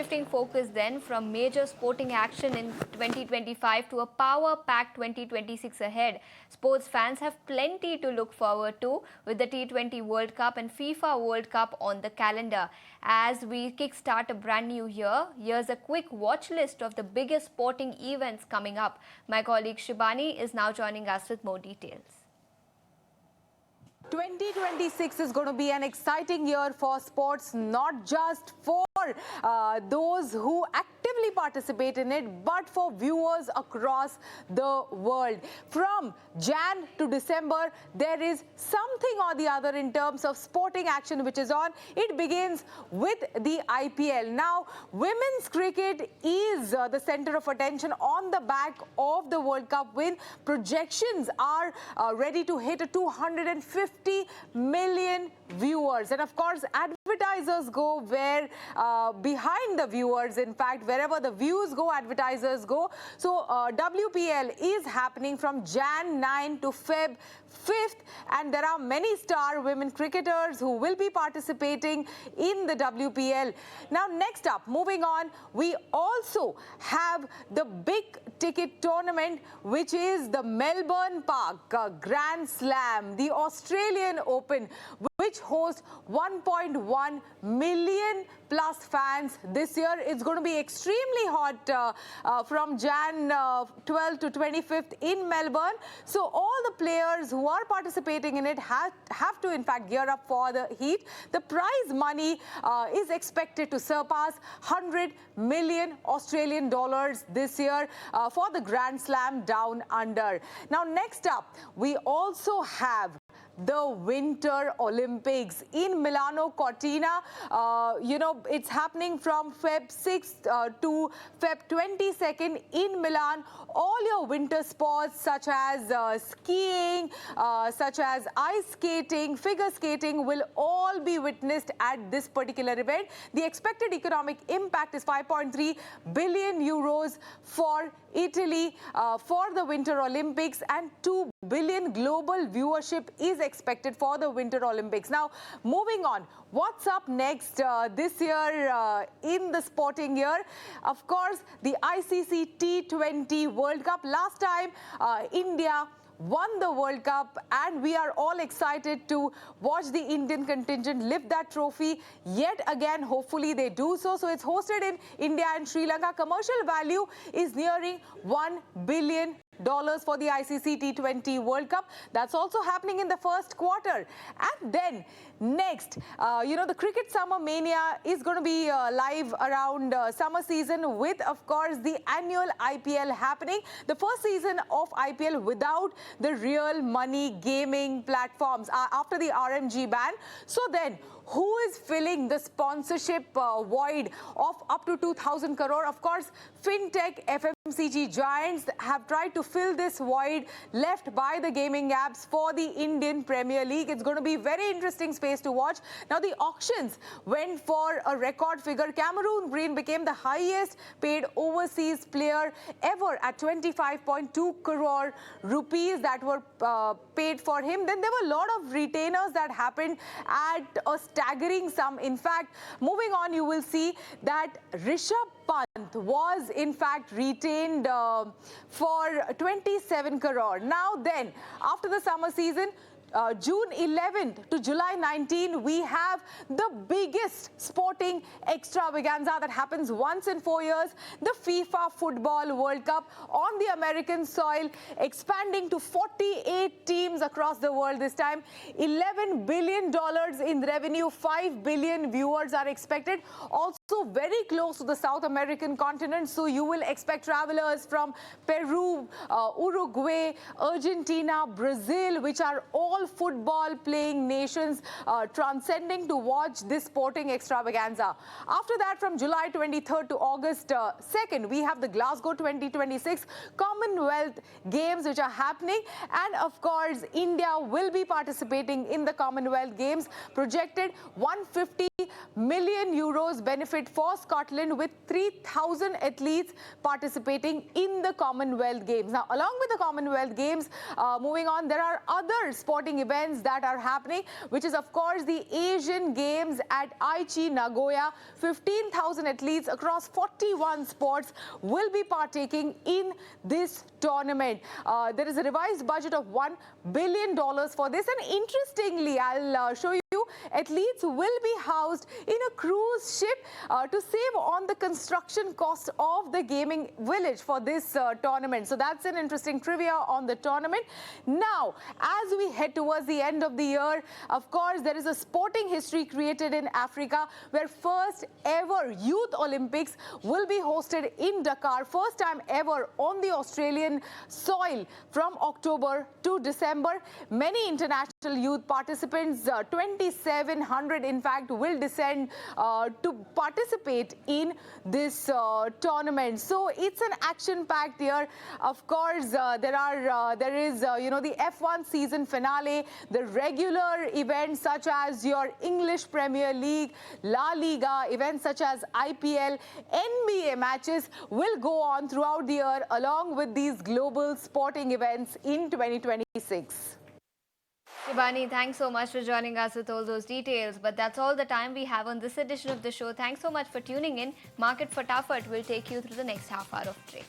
Shifting focus then from major sporting action in 2025 to a power-packed 2026 ahead. Sports fans have plenty to look forward to with the T20 World Cup and FIFA World Cup on the calendar. As we kickstart a brand new year, here's a quick watch list of the biggest sporting events coming up. My colleague Shibani is now joining us with more details. 2026 is going to be an exciting year for sports, not just for those who actively participate in it, but for viewers across the world. From Jan to December, there is something or the other in terms of sporting action which is on. It begins with the IPL. Now, women's cricket is the center of attention on the back of the World Cup win. Projections are ready to hit a 250 million viewers, and of course advertisers go where behind the viewers, in fact wherever the views go, advertisers go. So WPL is happening from Jan 9 to Feb 5th, and there are many star women cricketers who will be participating in the WPL. Now next up, moving on, we also have the big ticket tournament, which is the Melbourne Park Grand Slam, the Australian Open, which hosts 1.1 million plus fans this year. It's going to be extremely hot from Jan 12 to 25th in Melbourne. So all the players who are participating in it have to in fact gear up for the heat. The prize money is expected to surpass 100 million Australian dollars this year for the Grand Slam Down Under. Now next up, we also have the Winter Olympics in Milano Cortina. It's happening from Feb 6th to Feb 22nd in Milan. All your winter sports such as skiing, such as ice skating, figure skating will all be witnessed at this particular event. The expected economic impact is 5.3 billion euros for Italy for the Winter Olympics, and 2 billion global viewership is expected for the Winter Olympics. Now, moving on, what's up next this year in the sporting year? Of course, the ICC T20 World Cup. Last time, India won the World Cup, and we are all excited to watch the Indian contingent lift that trophy yet again. Hopefully they do so. So it's hosted in India and Sri Lanka. Commercial value is nearing $1 billion for the ICC T20 World Cup. That's also happening in the first quarter. And then next, the cricket summer mania is going to be live around summer season with, of course, the annual IPL happening. The first season of IPL without the real money gaming platforms after the RMG ban. So then, who is filling the sponsorship void of up to 2,000 crore? Of course, fintech FMCG giants have tried to fill this void left by the gaming apps for the Indian Premier League. It's going to be very interesting space to watch. Now, the auctions went for a record figure. Cameron Green became the highest paid overseas player ever at 25.2 crore rupees that were paid for him. Then there were a lot of retainers that happened at a staggering sum. In fact, moving on, you will see that Rishabh Pant was in fact retained for 27 crore. Now then, after the summer season, June 11th to July 19, we have the biggest sporting extravaganza that happens once in 4 years, the FIFA Football World Cup on the American soil, expanding to 48 teams across the world this time. $11 billion in revenue, 5 billion viewers are expected. Also very close to the South American continent, so you will expect travelers from Peru, Uruguay, Argentina, Brazil, which are all football playing nations transcending to watch this sporting extravaganza. After that, from July 23rd to August 2nd, we have the Glasgow 2026 Commonwealth Games which are happening, and of course India will be participating in the Commonwealth Games. Projected 150 million euros benefit for Scotland with 3,000 athletes participating in the Commonwealth Games. Now, along with the Commonwealth Games, moving on, there are other sporting events that are happening, which is, of course, the Asian Games at Aichi, Nagoya. 15,000 athletes across 41 sports will be partaking in this tournament. There is a revised budget of $1 billion for this, and interestingly, I'll show you, athletes will be housed in a cruise ship to save on the construction cost of the gaming village for this tournament. So that's an interesting trivia on the tournament. Now, as we head towards the end of the year, of course, there is a sporting history created in Africa where first ever Youth Olympics will be hosted in Dakar, first time ever on the Australian soil from October to December. Many international youth participants, 2,700 in fact, will descend to participate in this tournament. So it's an action-packed year. Of course, there is the F1 season finale, the regular events such as your English Premier League, La Liga, events such as IPL, NBA matches will go on throughout the year along with these global sporting events in 2026. Shibani, thanks so much for joining us with all those details. But that's all the time we have on this edition of the show. Thanks so much for tuning in. Market Fatafat will take you through the next half hour of trade.